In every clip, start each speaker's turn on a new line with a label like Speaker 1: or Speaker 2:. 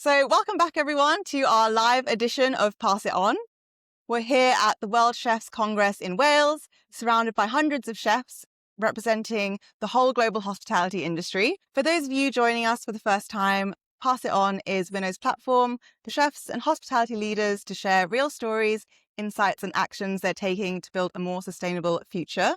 Speaker 1: So welcome back everyone to our live edition of Pass It On. We're here at the World Chefs Congress in Wales, surrounded by hundreds of chefs representing the whole global hospitality industry. For those of you joining us for the first time, Pass It On is Winno's platform for chefs and hospitality leaders to share real stories, insights and actions they're taking to build a more sustainable future.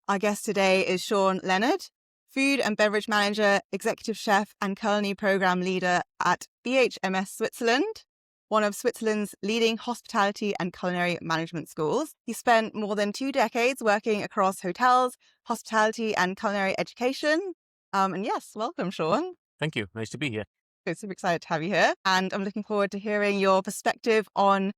Speaker 1: Our guest today is Shaun Leonard, Food and Beverage Manager, Executive Chef and Culinary Program Leader at BHMS Switzerland, one of Switzerland's leading hospitality and culinary management schools. He spent more than 2 decades working across hotels, hospitality and culinary education. And yes, welcome, Shaun.
Speaker 2: Thank you. Nice to be here.
Speaker 1: I'm super excited to have you here. And I'm looking forward to hearing your perspective on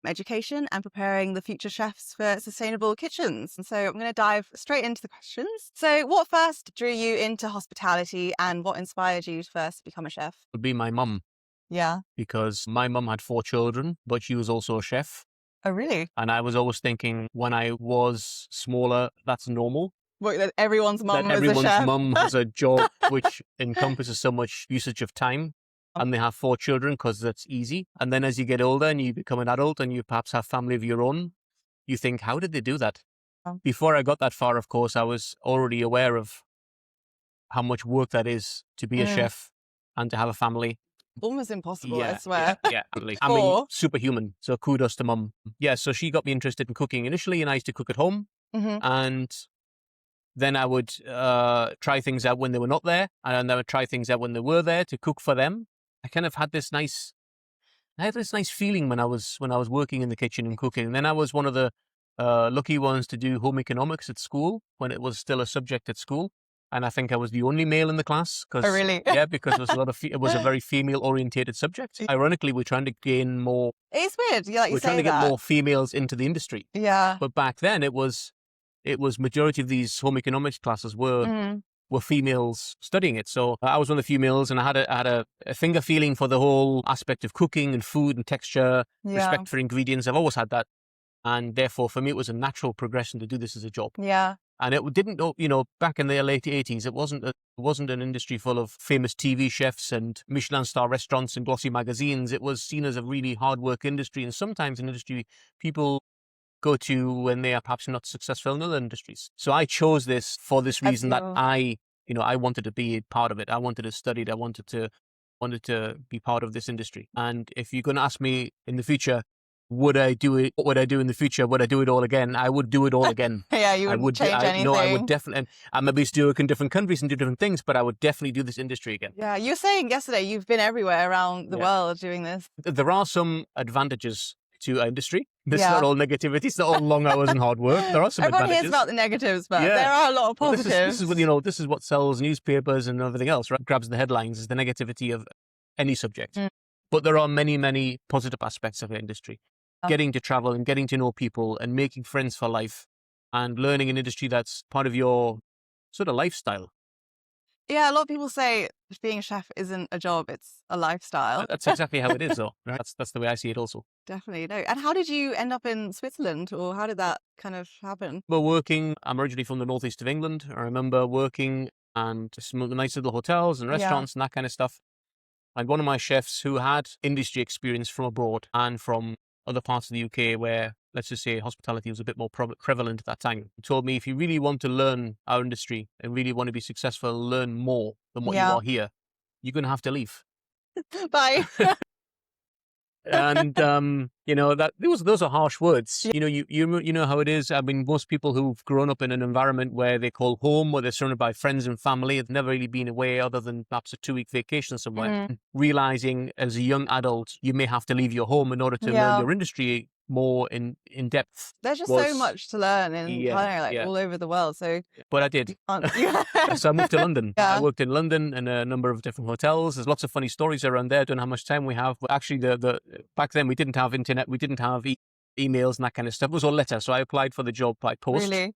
Speaker 1: education and preparing the future chefs for sustainable kitchens. And so I'm going to dive straight into the questions. So what first drew you into hospitality and what inspired you to first become a chef?
Speaker 2: It would be my mum.
Speaker 1: Yeah.
Speaker 2: Because my mum had 4 children, but she was also a chef.
Speaker 1: Oh, really?
Speaker 2: And I was always thinking when I was smaller, that's normal.
Speaker 1: What, that everyone's mum
Speaker 2: That
Speaker 1: is a chef?
Speaker 2: everyone's mum has a job which encompasses so much usage of time. And they have 4 children because that's easy. And then as you get older and you become an adult and you perhaps have family of your own, you think, how did they do that? Before I got that far, of course, I was already aware of how much work that is to be a chef and to have a family.
Speaker 1: Almost impossible, I swear.
Speaker 2: Yeah, absolutely. I mean, superhuman. So kudos to mum. Yeah, so she got me interested in cooking initially, and I used to cook at home. And then I would try things out when they were not there, and I would try things out when they were there to cook for them. I kind of had this nice feeling when I was working in the kitchen and cooking. And then I was one of the lucky ones to do home economics at school when it was still a subject at school. And I think I was the only male in the class.
Speaker 1: Oh, really?
Speaker 2: Yeah, because there was it was a very female-orientated subject. Ironically, we're trying to gain more.
Speaker 1: It's weird. Yeah, like
Speaker 2: we're trying to get more females into the industry.
Speaker 1: Yeah.
Speaker 2: But back then, it was majority of these home economics classes were females studying it. So I was one of the females, and I had a finger feeling for the whole aspect of cooking and food and texture, respect for ingredients. I've always had that. And therefore, for me, it was a natural progression to do this as a job.
Speaker 1: Yeah.
Speaker 2: And it didn't, back in the late 80s, it wasn't an industry full of famous TV chefs and Michelin star restaurants and glossy magazines. It was seen as a really hard work industry, and sometimes an industry people go to when they are perhaps not successful in other industries. So I chose this for this reason that I wanted to be part of it. I wanted to study it. I wanted to be part of this industry. And if you're going to ask me in the future, would I do it? What would I do in the future? Would I do it all again? I would do it all again.
Speaker 1: Yeah, you wouldn't change anything.
Speaker 2: No, I would definitely. I maybe still work in different countries and do different things, but I would definitely do this industry again.
Speaker 1: Yeah, you were saying yesterday you've been everywhere around the world doing this.
Speaker 2: There are some advantages to our industry. This is not all negativity. It's not all long hours and hard work. There are some
Speaker 1: Everyone
Speaker 2: advantages.
Speaker 1: hears about the negatives, but there are a lot of positives.
Speaker 2: This is what sells newspapers and everything else, right? Grabs the headlines is the negativity of any subject. But there are many, many positive aspects of the industry. Getting to travel and getting to know people and making friends for life and learning an industry that's part of your sort of lifestyle.
Speaker 1: Yeah, a lot of people say being a chef isn't a job, it's a lifestyle.
Speaker 2: That's exactly how it is, though. Right? That's the way I see it also.
Speaker 1: Definitely. No. And how did you end up in Switzerland, or how did that kind of happen?
Speaker 2: I'm originally from the northeast of England. I remember working and some nice little hotels and restaurants and that kind of stuff. And one of my chefs who had industry experience from abroad and from other parts of the UK where, let's just say, hospitality was a bit more prevalent at that time, told me if you really want to learn our industry and really want to be successful, learn more than what you are here, you're going to have to leave.
Speaker 1: Bye.
Speaker 2: And that those are harsh words. You know how it is. I mean, most people who've grown up in an environment where they call home, where they're surrounded by friends and family, have never really been away other than perhaps a 2-week vacation somewhere. Realizing as a young adult, you may have to leave your home in order to learn your industry more in depth.
Speaker 1: There's just so much to learn in culinary, all over the world. So,
Speaker 2: but I did. So I moved to London. I worked in London in a number of different hotels. There's lots of funny stories around there. I don't know how much time we have. But actually, back then we didn't have internet. We didn't have emails and that kind of stuff. It was all letter. So I applied for the job by post.
Speaker 1: Really?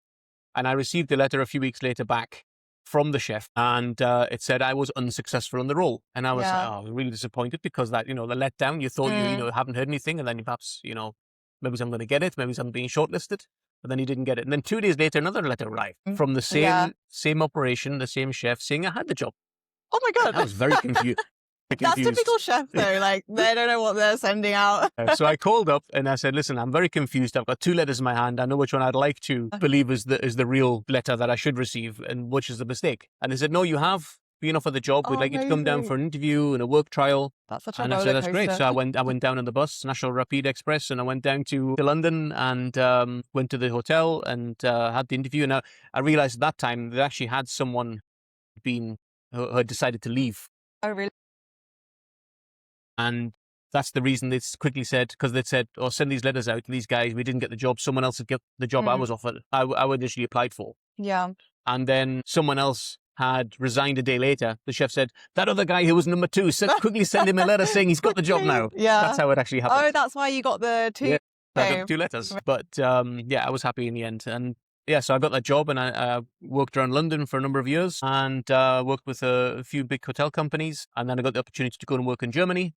Speaker 2: And I received the letter a few weeks later back from the chef, and it said I was unsuccessful in the role. And I was really disappointed because that, the letdown. You thought you haven't heard anything, and then you perhaps maybe I'm going to get it, maybe I'm being shortlisted, but then he didn't get it. And then 2 days later, another letter arrived from the same operation, the same chef, saying I had the job.
Speaker 1: Oh my God.
Speaker 2: I was very confused.
Speaker 1: That's typical chef though. Like they don't know what they're sending out.
Speaker 2: So I called up and I said, listen, I'm very confused. I've got 2 letters in my hand. I know which one I'd like to believe is the real letter that I should receive and which is the mistake. And they said, no, you have been offered the job. We'd like you to come down for an interview and a work trial.
Speaker 1: That's such a
Speaker 2: and I said, that's great. So I went down on the bus, National Rapid Express, and I went down to London and went to the hotel and had the interview. And I realized at that time they actually had someone who had decided to leave.
Speaker 1: Oh, really?
Speaker 2: And that's the reason they quickly said, because they'd said, oh, send these letters out to these guys. We didn't get the job. Someone else had got the job I was offered. I initially applied for.
Speaker 1: Yeah.
Speaker 2: And then someone else had resigned a day later. The chef said, that other guy who was number 2, quickly send him a letter saying he's got the job now.
Speaker 1: Yeah.
Speaker 2: That's how it actually happened.
Speaker 1: Oh, that's why you got the 2.
Speaker 2: Yeah, I got 2 letters. But I was happy in the end. And yeah, so I got that job and I worked around London for a number of years and worked with a few big hotel companies. And then I got the opportunity to go and work in Germany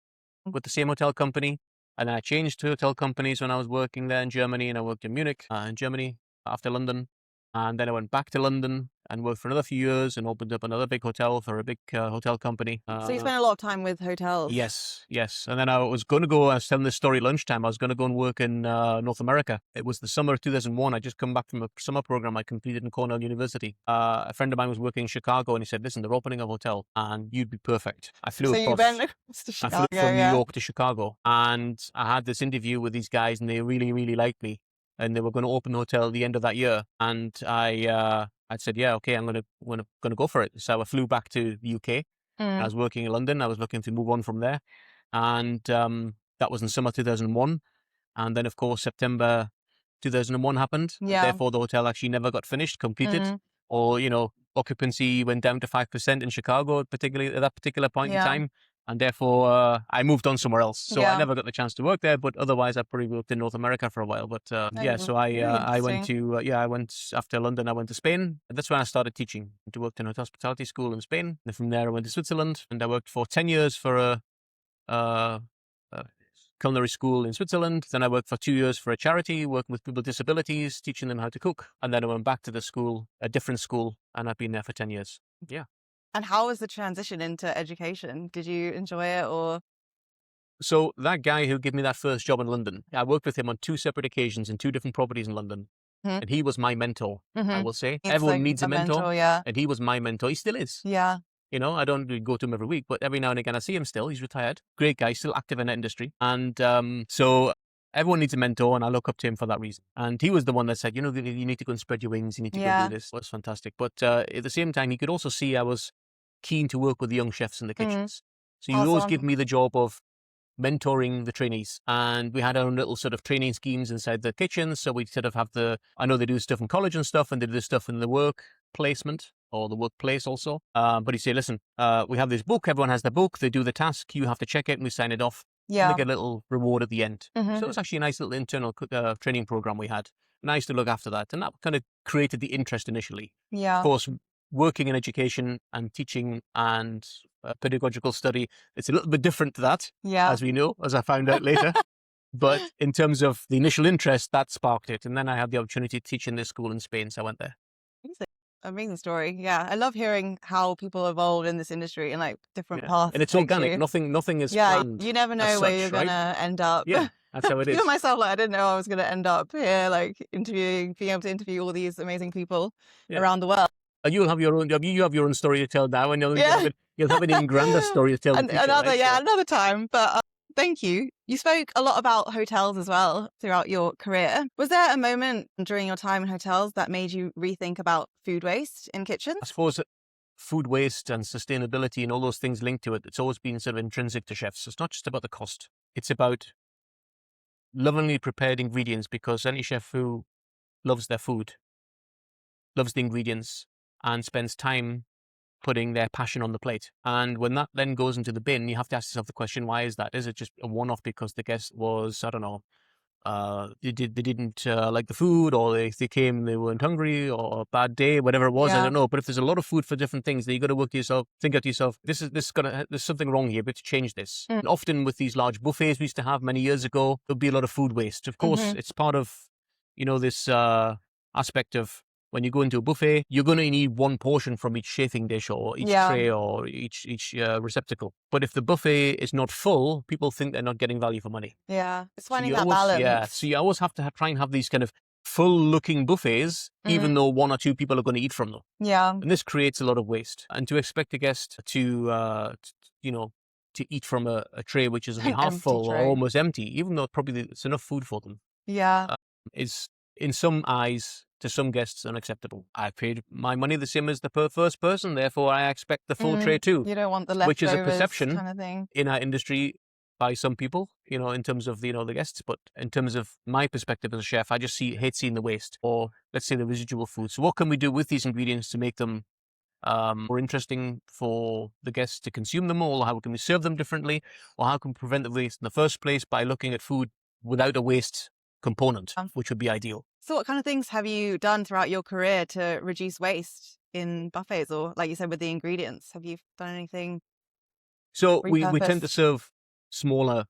Speaker 2: with the same hotel company. And then I changed to hotel companies when I was working there in Germany, and I worked in Munich in Germany after London. And then I went back to London and worked for another few years and opened up another big hotel for a big hotel company.
Speaker 1: So you spent a lot of time with hotels?
Speaker 2: Yes. And then I was telling this story at lunchtime, I was going to go and work in North America. It was the summer of 2001. I just come back from a summer program I completed in Cornell University. A friend of mine was working in Chicago and he said, listen, they're opening a hotel and you'd be perfect. I flew
Speaker 1: So you went to Chicago,
Speaker 2: I flew from New York to Chicago and I had this interview with these guys and they really, really liked me. And they were going to open the hotel at the end of that year. And I said, yeah, okay, I'm going to go for it. So I flew back to the UK. I was working in London. I was looking to move on from there. And that was in summer 2001. And then, of course, September 2001 happened.
Speaker 1: Yeah.
Speaker 2: Therefore, the hotel actually never got completed. Or, occupancy went down to 5% in Chicago, particularly at that particular point in time. And therefore, I moved on somewhere else. So I never got the chance to work there. But otherwise, I probably worked in North America for a while. But so I went after London, I went to Spain. And that's when I started teaching. I worked in a hospitality school in Spain. And from there, I went to Switzerland. And I worked for 10 years for a culinary school in Switzerland. Then I worked for 2 years for a charity, working with people with disabilities, teaching them how to cook. And then I went back to the school, a different school. And I've been there for 10 years. Yeah.
Speaker 1: And how was the transition into education? Did you enjoy it or?
Speaker 2: So that guy who gave me that first job in London, I worked with him on 2 separate occasions in 2 different properties in London. And he was my mentor, I will say. Everyone needs a mentor. And he was my mentor. He still is.
Speaker 1: Yeah.
Speaker 2: I don't really go to him every week, but every now and again I see him still. He's retired. Great guy, still active in that industry. And so everyone needs a mentor, and I look up to him for that reason. And he was the one that said, you need to go and spread your wings. You need to go do this. That's fantastic. But at the same time, he could also see I was keen to work with the young chefs in the kitchens. So he would always give me the job of mentoring the trainees. And we had our own little sort of training schemes inside the kitchens. So we sort of have I know they do stuff in college and stuff, and they do stuff in the work placement or the workplace also. But he said, listen, we have this book. Everyone has the book. They do the task. You have to check it and we sign it off. Yeah. And they get a little reward at the end. So it's actually a nice little internal training program we had. And I used to look after that. And that kind of created the interest initially. Yeah. Of course, working in education and teaching and pedagogical study, it's a little bit different to that, as we know, as I found out later. But in terms of the initial interest, that sparked it. And then I had the opportunity to teach in this school in Spain, so I went there.
Speaker 1: Amazing story. Yeah, I love hearing how people evolve in this industry and like different paths.
Speaker 2: And it's organic. Nothing is planned.
Speaker 1: You never know where you're going to end up.
Speaker 2: Yeah, that's how it is.
Speaker 1: Even myself, I didn't know I was going to end up here, being able to interview all these amazing people around the world.
Speaker 2: You'll have your own story to tell now, and you'll have an even grander story to tell.
Speaker 1: Another time. But thank you. You spoke a lot about hotels as well throughout your career. Was there a moment during your time in hotels that made you rethink about food waste in kitchens?
Speaker 2: I suppose food waste and sustainability and all those things linked to it, it's always been sort of intrinsic to chefs. It's not just about the cost. It's about lovingly prepared ingredients, because any chef who loves their food, loves the ingredients, and spends time putting their passion on the plate. And when that then goes into the bin, you have to ask yourself the question, why is that? Is it just a one-off because the guest was, I don't know, they didn't like the food, or they came, they weren't hungry, or a bad day, whatever it was, I don't know. But if there's a lot of food for different things, then you got to think out to yourself, there's something wrong here, but to change this. And often with these large buffets we used to have many years ago, there'd be a lot of food waste. Of course, it's part of, this aspect of When you go into a buffet, you're going to need one portion from each chafing dish or each tray or each receptacle. But if the buffet is not full, people think they're not getting value for money.
Speaker 1: Yeah. It's
Speaker 2: So
Speaker 1: finding
Speaker 2: you
Speaker 1: that
Speaker 2: always,
Speaker 1: balance.
Speaker 2: so you always have to try and have these kind of full-looking buffets, even though one or two people are going to eat from them.
Speaker 1: Yeah.
Speaker 2: And this creates a lot of waste. And to expect a guest to eat from a tray which is only
Speaker 1: An
Speaker 2: half
Speaker 1: empty
Speaker 2: full or
Speaker 1: tray.
Speaker 2: almost empty, even though probably it's enough food for them,
Speaker 1: Yeah.
Speaker 2: is in some eyes to some guests unacceptable. I paid my money the same as the first person, therefore I expect the full tray too.
Speaker 1: You don't want the
Speaker 2: Which is a
Speaker 1: leftovers
Speaker 2: perception
Speaker 1: kind of thing.
Speaker 2: in our industry by some people, in terms of the guests. But in terms of my perspective as a chef, I just hate seeing the waste, or let's say the residual food. So what can we do with these ingredients to make them more interesting for the guests to consume them, or how can we serve them differently, or how can we prevent the waste in the first place by looking at food without a waste component, which would be ideal.
Speaker 1: So what kind of things have you done throughout your career to reduce waste in buffets, or like you said, with the ingredients? Have you done anything?
Speaker 2: So we tend to serve smaller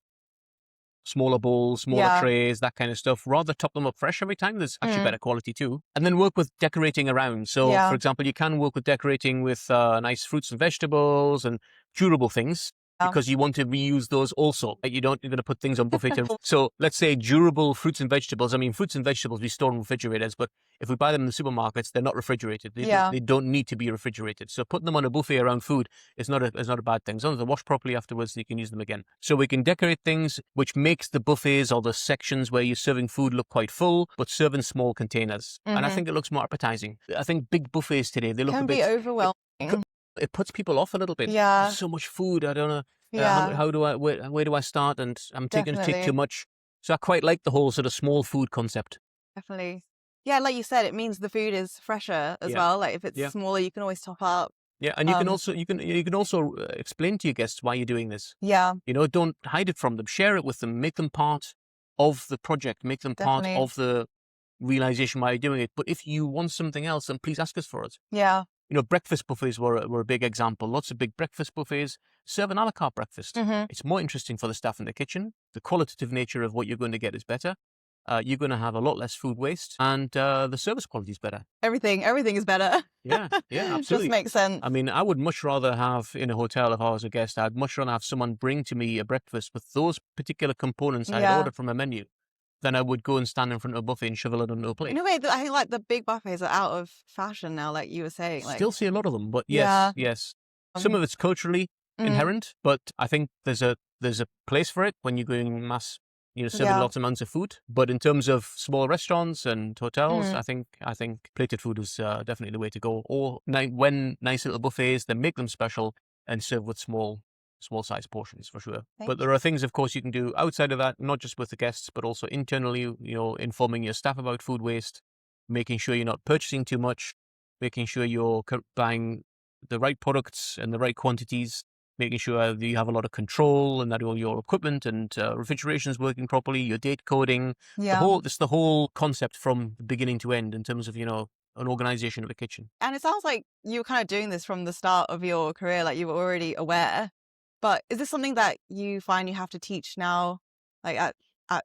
Speaker 2: bowls, smaller trays, that kind of stuff. Rather top them up fresh every time. There's actually better quality too. And then work with decorating around. So for example, you can work with decorating with nice fruits and vegetables and durable things, because you want to reuse those also. You're going to put things on buffet. So let's say durable fruits and vegetables. I mean, fruits and vegetables we store in refrigerators, but if we buy them in the supermarkets, they're not refrigerated. They don't need to be refrigerated. So putting them on a buffet around food is not a bad thing. As long as they're washed properly afterwards, you can use them again. So we can decorate things which makes the buffets or the sections where you're serving food look quite full, but serve in small containers. And I think it looks more appetizing. I think big buffets today, they look a bit...
Speaker 1: Can be overwhelming.
Speaker 2: It puts people off a little bit.
Speaker 1: Yeah.
Speaker 2: There's so much food. I don't know. How do I, where do I start? And I'm going to take too much. So I quite like the whole sort of small food concept.
Speaker 1: Definitely. Yeah, like you said, it means the food is fresher as well. Like if it's smaller, you can always top up.
Speaker 2: Yeah, and you can also explain to your guests why you're doing this.
Speaker 1: Yeah.
Speaker 2: Don't hide it from them. Share it with them. Make them part of the project. Make them part of the realization why you're doing it. But if you want something else, then please ask us for it.
Speaker 1: Yeah.
Speaker 2: Breakfast buffets were a big example. Lots of big breakfast buffets serve an a la carte breakfast. It's more interesting for the staff in the kitchen. The qualitative nature of what you're going to get is better. You're going to have a lot less food waste, and the service quality is better.
Speaker 1: Everything is better.
Speaker 2: Yeah, absolutely.
Speaker 1: Just makes sense.
Speaker 2: I mean, I would much rather have in a hotel, if I was a guest, I'd much rather have someone bring to me a breakfast with those particular components I'd ordered from a menu than I would go and stand in front of a buffet and shovel it onto a plate.
Speaker 1: In a way, I think like the big buffets are out of fashion now, like you were saying.
Speaker 2: Still see a lot of them, but yes. Some of it's culturally inherent, but I think there's a place for it when you're going mass, serving lots of amounts of food. But in terms of small restaurants and hotels, I think plated food is definitely the way to go. Or when nice little buffets, then make them special and serve with small size portions for sure. But there are things, of course, you can do outside of that, not just with the guests, but also internally, informing your staff about food waste, making sure you're not purchasing too much, making sure you're buying the right products and the right quantities, making sure that you have a lot of control and that all your equipment and refrigeration is working properly, your date coding, the whole concept from beginning to end in terms of, an organization of a kitchen.
Speaker 1: And it sounds like you were kind of doing this from the start of your career, like you were already aware. But is this something that you find you have to teach now, like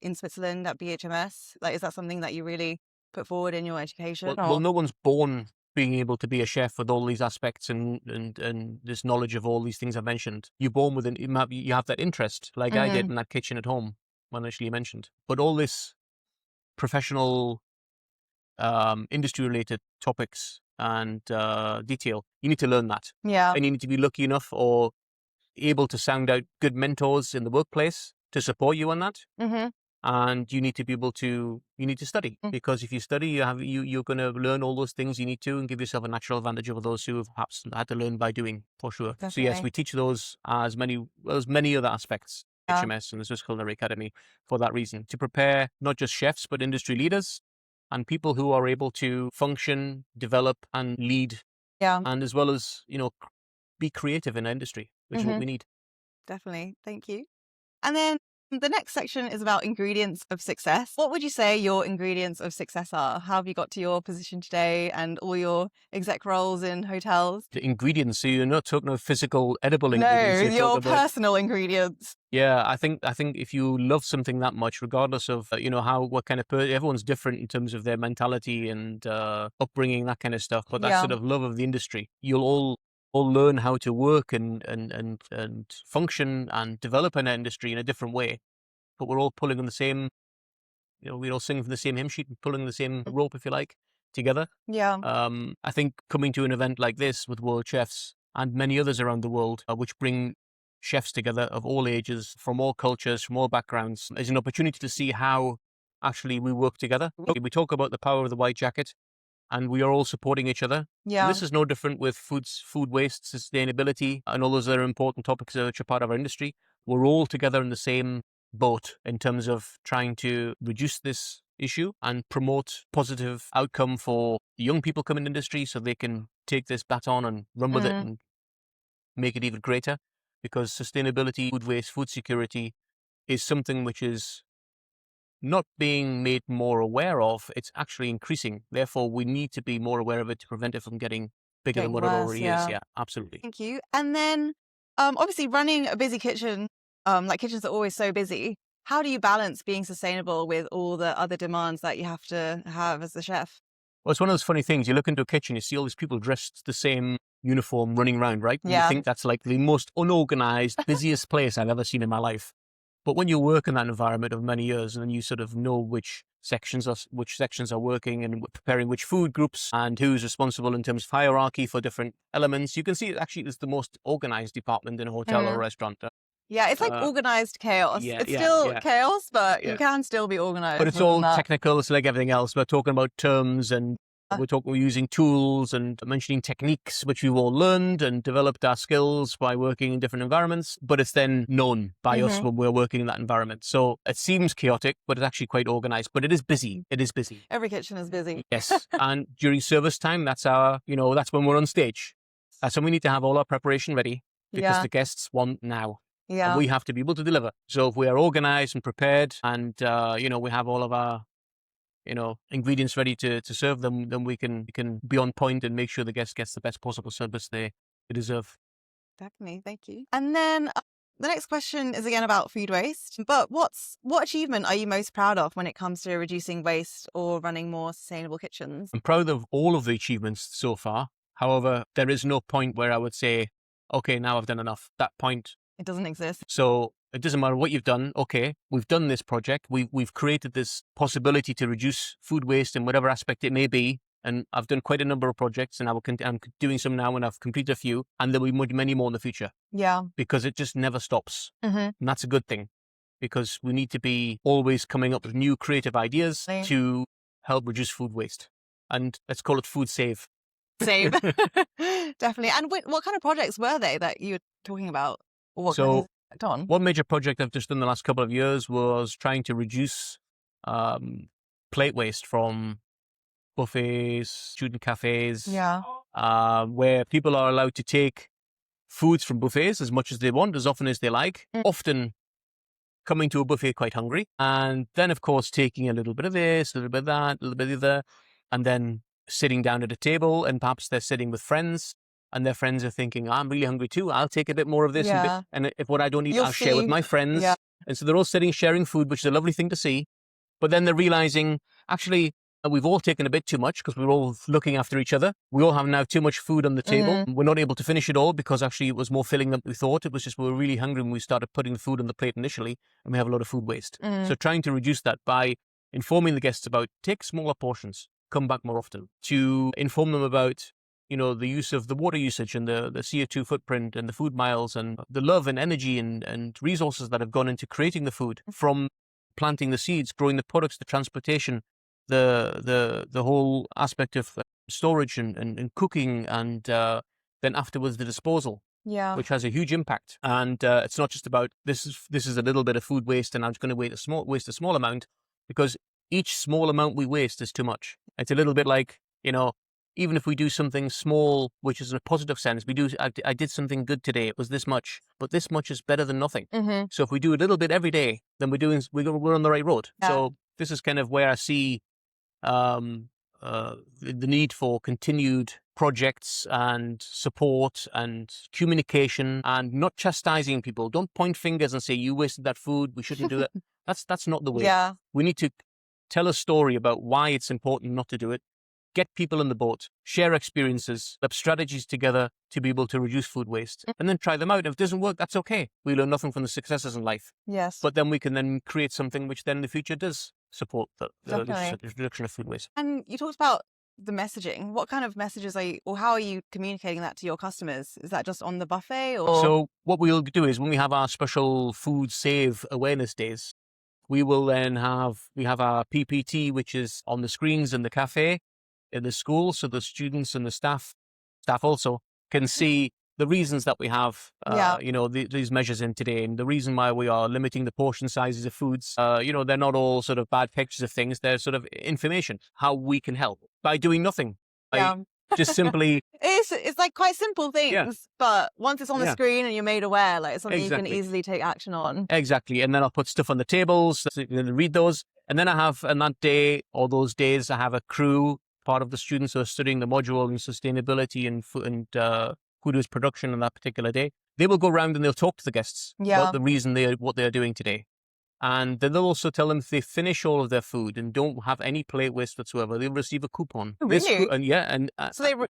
Speaker 1: in Switzerland at BHMS? Like, is that something that you really put forward in your education?
Speaker 2: Well, no one's born being able to be a chef with all these aspects and this knowledge of all these things I've mentioned. You're born with you have that interest, like I did in that kitchen at home when actually you mentioned. But all this professional, industry-related topics and detail, you need to learn that.
Speaker 1: Yeah.
Speaker 2: And you need to be lucky enough or able to sound out good mentors in the workplace to support you on that. And you need to be able to, study, because if you study, you're going to learn all those things you need to and give yourself a natural advantage over those who have perhaps had to learn by doing, for sure.
Speaker 1: Definitely.
Speaker 2: So yes, we teach those as many other aspects, BHMS and the Swiss Culinary Academy, for that reason, to prepare not just chefs, but industry leaders and people who are able to function, develop and lead.
Speaker 1: Yeah.
Speaker 2: And as well as, be creative in the industry, which is what we need.
Speaker 1: Definitely. Thank you. And then The next section is about ingredients of success. What would you say your ingredients of success are? How have you got to your position today and all your exec roles in hotels?
Speaker 2: The ingredients, so you're not talking about physical, edible
Speaker 1: No,
Speaker 2: ingredients. You're
Speaker 1: your
Speaker 2: talking about,
Speaker 1: personal ingredients.
Speaker 2: yeah, I think if you love something that much, regardless of what kind of everyone's different in terms of their mentality and upbringing, that kind of stuff. But that
Speaker 1: Yeah.
Speaker 2: sort of love of the industry, you'll all learn how to work and function and develop in an industry in a different way. But we're all pulling on the same, we're all singing from the same hymn sheet and pulling the same rope, if you like, together.
Speaker 1: Yeah.
Speaker 2: I think coming to an event like this with world chefs and many others around the world, which bring chefs together of all ages, from all cultures, from all backgrounds, is an opportunity to see how actually we work together. We talk about the power of the white jacket, and we are all supporting each other.
Speaker 1: Yeah.
Speaker 2: And this is no different with food waste, sustainability, and all those other important topics which are part of our industry. We're all together in the same boat in terms of trying to reduce this issue and promote positive outcome for young people coming in industry so they can take this baton and run with it and make it even greater. Because sustainability, food waste, food security is something which is not being made more aware of. It's actually increasing. Therefore, we need to be more aware of it to prevent it from getting bigger than what it already is. Yeah, absolutely.
Speaker 1: Thank you. And then obviously running a busy kitchen, like kitchens are always so busy. How do you balance being sustainable with all the other demands that you have to have as the chef?
Speaker 2: Well, it's one of those funny things. You look into a kitchen, you see all these people dressed the same uniform running around, right? And
Speaker 1: Yeah.
Speaker 2: you think that's like the most unorganized, busiest place I've ever seen in my life. But when you work in that environment of many years, and then you sort of know which sections are working and preparing which food groups and who's responsible in terms of hierarchy for different elements, you can see it actually is the most organized department in a hotel or a restaurant.
Speaker 1: Yeah, it's like organized chaos.
Speaker 2: Yeah,
Speaker 1: it's still chaos, but
Speaker 2: Yeah.
Speaker 1: you can still be organized.
Speaker 2: But it's all technical. It's like everything else. We're talking about terms and we're using tools and mentioning techniques, which we've all learned and developed our skills by working in different environments. But it's then known by us when we're working in that environment. So it seems chaotic, but it's actually quite organized. But it is busy. It is busy.
Speaker 1: Every kitchen is busy.
Speaker 2: Yes. And during service time, that's that's when we're on stage. So we need to have all our preparation ready because the guests want now.
Speaker 1: Yeah.
Speaker 2: And we have to be able to deliver. So if we are organized and prepared and, we have all of our, ingredients ready to serve them, then we can be on point and make sure the guest gets the best possible service they deserve.
Speaker 1: Definitely. Thank you. And then the next question is again about food waste. But what achievement are you most proud of when it comes to reducing waste or running more sustainable kitchens?
Speaker 2: I'm proud of all of the achievements so far. However, there is no point where I would say, okay, now I've done enough. That point,
Speaker 1: it doesn't exist.
Speaker 2: So it doesn't matter what you've done. Okay, we've done this project. We've created this possibility to reduce food waste in whatever aspect it may be. And I've done quite a number of projects, and I'm doing some now, and I've completed a few, and there will be many more in the future.
Speaker 1: Yeah,
Speaker 2: because it just never stops, and that's a good thing. Because we need to be always coming up with new creative ideas to help reduce food waste, and let's call it food save.
Speaker 1: Save, definitely. And what kind of projects were they that you were talking about? Or
Speaker 2: so one major project I've just done the last couple of years was trying to reduce plate waste from buffets, student cafes, where people are allowed to take foods from buffets as much as they want, as often as they like, often coming to a buffet quite hungry, and then, of course, taking a little bit of this, a little bit of that, a little bit of the other, and then sitting down at a table, and perhaps they're sitting with friends, and their friends are thinking, I'm really hungry too. I'll take a bit more of this. And if what I don't eat, I'll share with my friends. Yeah. And so they're all sitting, sharing food, which is a lovely thing to see. But then they're realizing, actually, we've all taken a bit too much because we're all looking after each other. We all have now too much food on the table. We're not able to finish it all because actually it was more filling than we thought. It was just we were really hungry when we started putting the food on the plate initially, and we have a lot of food waste. So trying to reduce that by informing the guests about take smaller portions, come back more often, to inform them about the use of the water usage and the CO2 footprint and the food miles and the love and energy and resources that have gone into creating the food, from planting the seeds, growing the products, the transportation, the whole aspect of storage and cooking, and then afterwards the disposal, which has a huge impact. And it's not just about this is a little bit of food waste and I'm just going to waste a small amount, because each small amount we waste is too much. It's a little bit like, even if we do something small, which is in a positive sense, I did something good today. It was this much, but this much is better than nothing.
Speaker 1: Mm-hmm.
Speaker 2: So if we do a little bit every day, then we're on the right road.
Speaker 1: Yeah.
Speaker 2: So this is kind of where I see the need for continued projects and support and communication and not chastising people. Don't point fingers and say, you wasted that food, we shouldn't do it. That's not the way.
Speaker 1: Yeah.
Speaker 2: We need to tell a story about why it's important not to do it, get people in the boat, share experiences, have strategies together to be able to reduce food waste, and then try them out. If it doesn't work, that's okay. We learn nothing from the successes in life.
Speaker 1: Yes.
Speaker 2: But then we can then create something which then in the future does support the
Speaker 1: Definitely.
Speaker 2: reduction of food waste.
Speaker 1: And you talked about the messaging. What kind of messages or how are you communicating that to your customers? Is that just on the buffet or?
Speaker 2: So what we'll do is when we have our special food save awareness days, we will then have our PPT, which is on the screens in the cafe, in the school, so the students and the staff also can see the reasons that we have, these measures in today, and the reason why we are limiting the portion sizes of foods. They're not all sort of bad pictures of things. They're sort of information, how we can help by doing nothing.
Speaker 1: Yeah.
Speaker 2: Just simply.
Speaker 1: It's like quite simple things, but once it's on the screen and you're made aware, like it's something you can easily take action on.
Speaker 2: Exactly. And then I'll put stuff on the tables, so you can read those. And then on that day or those days, I have a crew, part of the students who are studying the module in sustainability and food waste production on that particular day. They will go around and they'll talk to the guests about the reason what they're doing today. And then they'll also tell them if they finish all of their food and don't have any plate waste whatsoever, they'll receive a coupon.
Speaker 1: Really? So they reward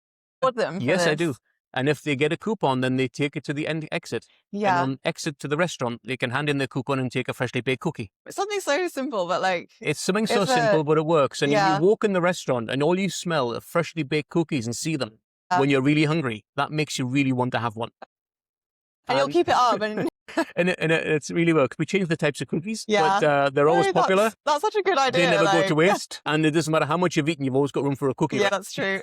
Speaker 1: them for
Speaker 2: Yes,
Speaker 1: this.
Speaker 2: I do. And if they get a coupon, then they take it to the end exit.
Speaker 1: Yeah.
Speaker 2: And on exit to the restaurant, they can hand in their coupon and take a freshly baked cookie.
Speaker 1: It's something so simple, but like...
Speaker 2: It's something so simple, but it works. And if you walk in the restaurant and all you smell are freshly baked cookies and see them when you're really hungry, that makes you really want to have one.
Speaker 1: And you'll keep it up. And
Speaker 2: it's really works. We change the types of cookies, but they're always popular.
Speaker 1: That's such a good idea.
Speaker 2: They never go to waste. And it doesn't matter how much you've eaten, you've always got room for a cookie.
Speaker 1: Yeah, that's true.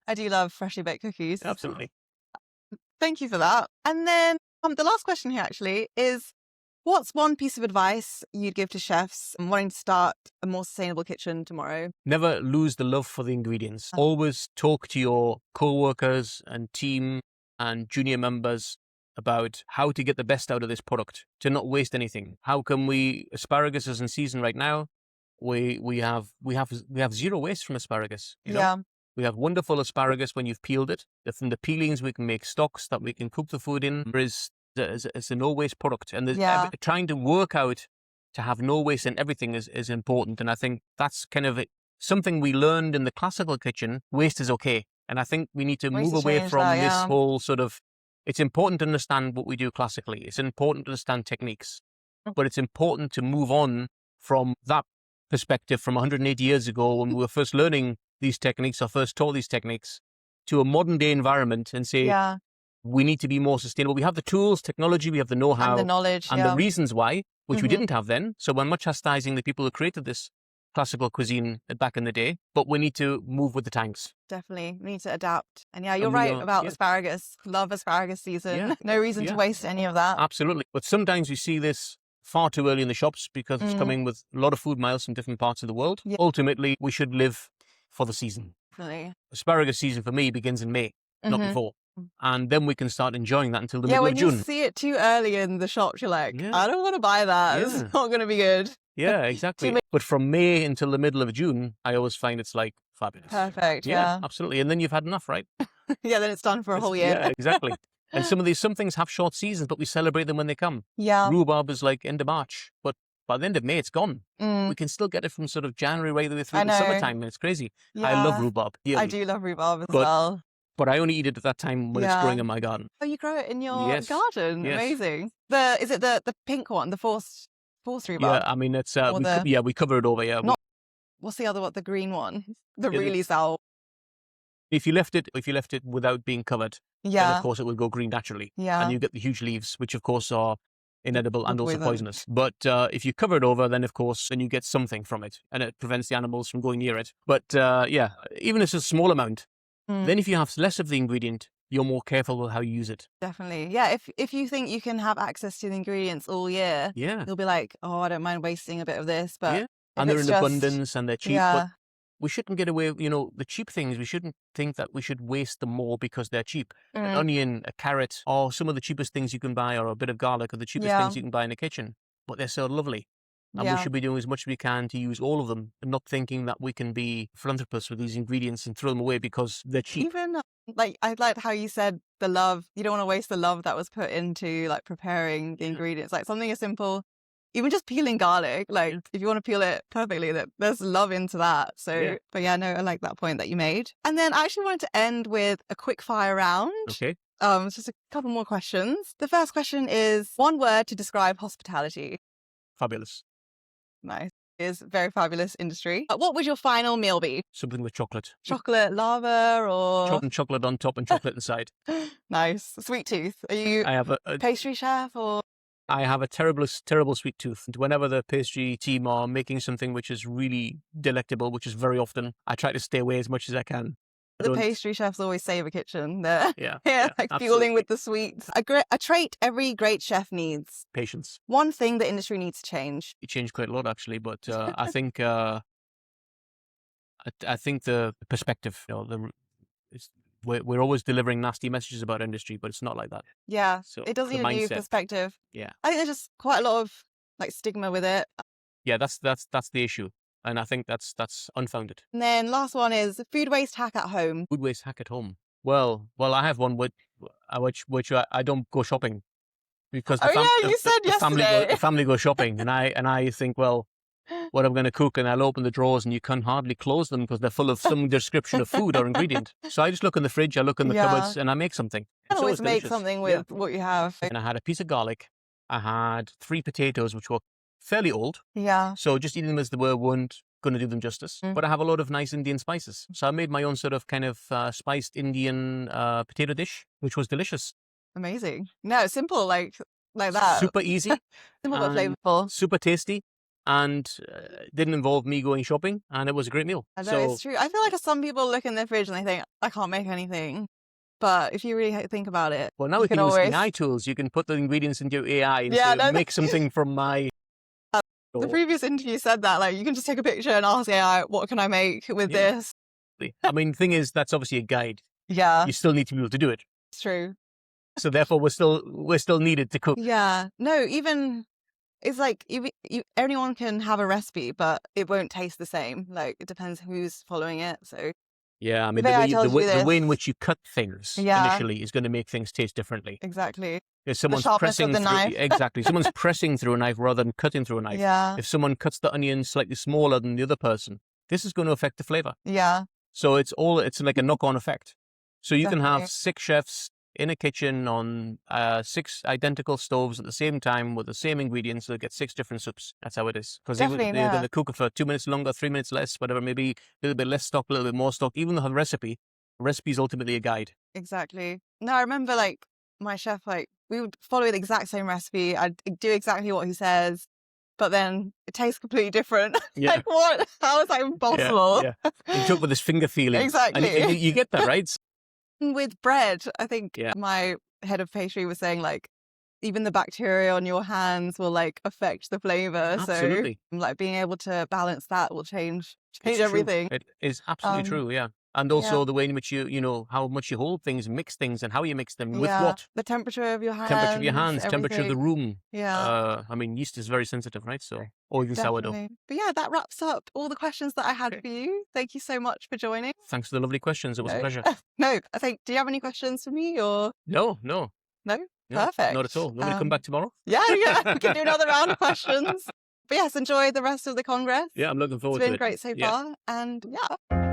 Speaker 1: I do love freshly baked cookies.
Speaker 2: Absolutely.
Speaker 1: Thank you for that. And then the last question here actually is, what's one piece of advice you'd give to chefs wanting to start a more sustainable kitchen tomorrow?
Speaker 2: Never lose the love for the ingredients. Always talk to your co-workers and team and junior members about how to get the best out of this product, to not waste anything. How can asparagus is in season right now. We have zero waste from asparagus. You know? We have wonderful asparagus when you've peeled it. From the peelings, we can make stocks that we can cook the food in. It's a no-waste product. And trying to work out to have no waste in everything is important. And I think that's kind of something we learned in the classical kitchen. Waste is okay. And I think we need to move away from this whole sort of... It's important to understand what we do classically. It's important to understand techniques. But it's important to move on from that perspective from 180 years ago when we were first learning these techniques or first taught these techniques to a modern day environment and say, we need to be more sustainable. We have the tools, technology, we have the know-how.
Speaker 1: And the knowledge.
Speaker 2: And the reasons why, which we didn't have then. So we're not chastising the people who created this classical cuisine back in the day, but we need to move with the times.
Speaker 1: Definitely. We need to adapt. And you're right about asparagus. Love asparagus season. No reason to waste any of that.
Speaker 2: Absolutely. But sometimes we see this far too early in the shops because it's coming with a lot of food miles from different parts of the world. Ultimately, we should live for the season.
Speaker 1: Definitely.
Speaker 2: Asparagus season for me begins in May, not before. And then we can start enjoying that until the middle of June.
Speaker 1: When you see it too early in the shops, you're like, I don't want to buy that. It's not going to be good.
Speaker 2: Yeah, exactly. But from May until the middle of June, I always find it's like fabulous.
Speaker 1: Perfect,
Speaker 2: Absolutely. And then you've had enough, right?
Speaker 1: Then it's done for a whole year.
Speaker 2: Yeah, exactly. And some things have short seasons, but we celebrate them when they come.
Speaker 1: Yeah.
Speaker 2: Rhubarb is like end of March, but by the end of May, it's gone. We can still get it from sort of January right the way through the summertime, and it's crazy. I love rhubarb.
Speaker 1: I do love rhubarb as well.
Speaker 2: But I only eat it at that time when it's growing in my garden.
Speaker 1: Oh, you grow it in your garden?
Speaker 2: Yes.
Speaker 1: Amazing. Is it the pink one, the forced rhubarb?
Speaker 2: Yeah, I mean, it's we cover it over,
Speaker 1: What's the other one, the green one? The really sour.
Speaker 2: If you left it without being covered, then of course it will go green naturally. Yeah. And you get the huge leaves, which of course are inedible and also poisonous. But if you cover it over, then of course, then you get something from it and it prevents the animals from going near it. But even if it's a small amount, then if you have less of the ingredient, you're more careful with how you use it.
Speaker 1: Definitely. Yeah, if you think you can have access to the ingredients all year, you'll be like, oh, I don't mind wasting a bit of this. But
Speaker 2: and they're in abundance and they're cheap. But we shouldn't get away, the cheap things, we shouldn't think that we should waste them more because they're cheap. An onion, a carrot, or some of the cheapest things you can buy, or a bit of garlic, or the cheapest things you can buy in the kitchen, but they're so lovely. And we should be doing as much as we can to use all of them, and not thinking that we can be philanthropists with these ingredients and throw them away because they're cheap.
Speaker 1: Even I liked how you said the love. You don't want to waste the love that was put into like preparing the ingredients. Like something as simple, even just peeling garlic. Like if you want to peel it perfectly, there's love into that. So, but yeah, no, I like that point that you made. And then I actually wanted to end with a quick fire round.
Speaker 2: Okay.
Speaker 1: It's just a couple more questions. The first question is one word to describe hospitality.
Speaker 2: Fabulous.
Speaker 1: Nice. Is very fabulous industry. What would your final meal be?
Speaker 2: Something with chocolate.
Speaker 1: Chocolate lava or
Speaker 2: Chocolate on top and chocolate inside.
Speaker 1: Nice. Sweet tooth. Are you
Speaker 2: I have a
Speaker 1: pastry chef or?
Speaker 2: I have a terrible sweet tooth. And whenever the pastry team are making something which is really delectable, which is very often, I try to stay away as much as I can.
Speaker 1: The pastry chefs always save a kitchen. They're like
Speaker 2: absolutely.
Speaker 1: fueling with the sweets. A trait every great chef needs.
Speaker 2: Patience.
Speaker 1: One thing the industry needs to change.
Speaker 2: It changed quite a lot actually, but I think I think the perspective. We're always delivering nasty messages about industry, but it's not like that.
Speaker 1: Yeah,
Speaker 2: so
Speaker 1: it does need a new perspective.
Speaker 2: Yeah,
Speaker 1: I think there's just quite a lot of like stigma with it.
Speaker 2: Yeah, that's the issue. And I think that's unfounded.
Speaker 1: And then last one is food waste hack at home.
Speaker 2: Food waste hack at home. Well, I have one which I don't go shopping because
Speaker 1: you said yesterday.
Speaker 2: The family go shopping, and I think, well, what I'm going to cook, and I'll open the drawers, and you can hardly close them because they're full of some description of food or ingredient. So I just look in the fridge, I look in the cupboards, and I make something.
Speaker 1: You can always make something with what you have.
Speaker 2: And I had a piece of garlic. I had 3 potatoes, which were fairly old.
Speaker 1: Yeah.
Speaker 2: So just eating them as they weren't going to do them justice. But I have a lot of nice Indian spices. So I made my own sort of kind of spiced Indian potato dish, which was delicious.
Speaker 1: Amazing. No, simple like that.
Speaker 2: Super easy.
Speaker 1: Simple but flavorful.
Speaker 2: Super tasty. And didn't involve me going shopping. And it was a great meal.
Speaker 1: I know, it's true. I feel like some people look in their fridge and they think, I can't make anything. But if you really think about it,
Speaker 2: well, now we can use AI tools. You can put the ingredients into AI and say, make something from my...
Speaker 1: The previous interview said that, like, you can just take a picture and ask AI, what can I make with this?
Speaker 2: I mean, the thing is, that's obviously a guide.
Speaker 1: Yeah.
Speaker 2: You still need to be able to do it.
Speaker 1: It's true.
Speaker 2: So therefore, we're still needed to cook.
Speaker 1: Yeah. No, even, it's like, anyone can have a recipe, but it won't taste the same. Like, it depends who's following it, so...
Speaker 2: Yeah, I mean, the way in which you cut things initially is going to make things taste differently.
Speaker 1: Exactly.
Speaker 2: If someone's pressing through,
Speaker 1: knife.
Speaker 2: Exactly. Someone's pressing through a knife rather than cutting through a knife.
Speaker 1: Yeah.
Speaker 2: If someone cuts the onion slightly smaller than the other person, this is going to affect the flavor.
Speaker 1: Yeah.
Speaker 2: So it's like a knock-on effect. So you can have 6 chefs in a kitchen on 6 identical stoves at the same time with the same ingredients. They'll get 6 different soups. That's how it is. Because they're going to cook it for 2 minutes longer, 3 minutes less, whatever, maybe a little bit less stock, a little bit more stock. Even though the recipe is ultimately a guide.
Speaker 1: Exactly. No, I remember like my chef, like we would follow the exact same recipe. I'd do exactly what he says, but then it tastes completely different.
Speaker 2: Yeah.
Speaker 1: Like what? How is that even possible?
Speaker 2: Yeah. He took with his finger feeling.
Speaker 1: Exactly.
Speaker 2: And you get that, right?
Speaker 1: With bread, I think my head of pastry was saying like even the bacteria on your hands will like affect the flavor.
Speaker 2: Absolutely.
Speaker 1: So like being able to balance that will change everything.
Speaker 2: It is absolutely true, yeah. And also the way in which you how much you hold things, mix things, and how you mix them, with what.
Speaker 1: The temperature of your hands.
Speaker 2: Temperature of the room.
Speaker 1: Yeah.
Speaker 2: I mean, yeast is very sensitive, right? So, or even sourdough.
Speaker 1: But yeah, that wraps up all the questions that I had for you. Thank you so much for joining.
Speaker 2: Thanks for the lovely questions. It was a pleasure.
Speaker 1: No, I think, do you have any questions for me or?
Speaker 2: No.
Speaker 1: No?
Speaker 2: No,
Speaker 1: Perfect.
Speaker 2: not at all. Want me to come back tomorrow?
Speaker 1: Yeah. We can do another round of questions. But yes, enjoy the rest of the Congress.
Speaker 2: Yeah, I'm looking forward to it.
Speaker 1: It's been great so far. And yeah.